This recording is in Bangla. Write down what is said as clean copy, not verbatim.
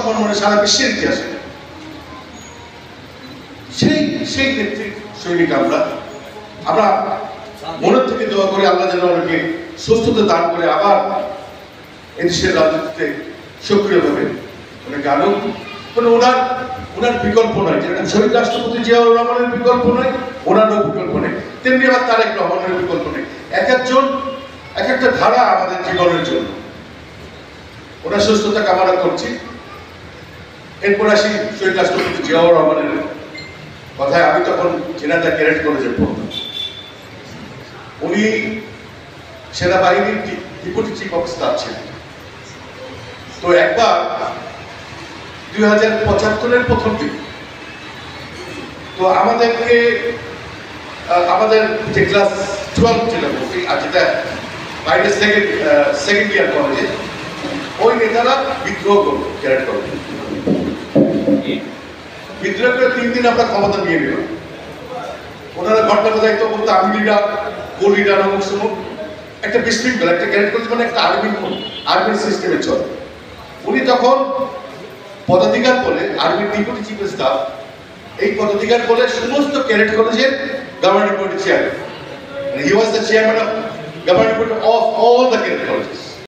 সম্পন্ন মানে সারা বিশ্বের ইতিহাসে সেই সেই নেত্রী সৈনিক আমরা মনের থেকে দোয়া করি আল্লাহ যেন ওনাকে সুস্থতা দান করে আবার এদেশের রাজনীতিতে সক্রিয়ভাবে ওনাকে আনুক। ওনার বিকল্প নয়, যেটা শহীদ রাষ্ট্রপতি জিয়াউর রহমানের বিকল্প নয়, ওনারও বিকল্প নেই, তেমনি আবার তারেক রহমানের বিকল্প নেই। এক একটা ধারা আমাদের জীবনের জন্য। ওনার সুস্থতা কামনা করছি। এরপর আসি শহীদ রাষ্ট্রপতি জিয়াউর রহমানের কথায়। আমি তখন জেনারেল ক্যাডেট কলেজে পড়তাম। উনি সেনাবাহিনীর ডেপুটি চিফ অফ স্টাফ ছিলেন। তো একবার 2075-এর প্রথম দিন তো আমাদের যে ক্লাস 12 ছিল আর যেটা বাইরে সেকেন্ড ইয়ার কলেজে, ওই নেতারা বিদ্রোহ করলো, ক্যাডেট করলো। বিদ্রোহ করে 3 দিন আমরা ক্ষমতা নিয়ে নিলাম। ওনারা ঘটনাটা দায়িত্ব বলতো আমি লিডার, কো লিডার, অমুক সমুক, একটা বিশৃঙ্খল একটা ক্যাডেট কলেজ মানে একটা আর্মি সিস্টেমে চলে। উনি তখন পদাধিকার বলে আর্মির ডেপুটি চিফ অফ স্টাফ, এই পদাধিকার বলে সমস্ত ক্যাডেট কলেজের governing body chairman. He was the chairman of governing body of all the cadet colleges.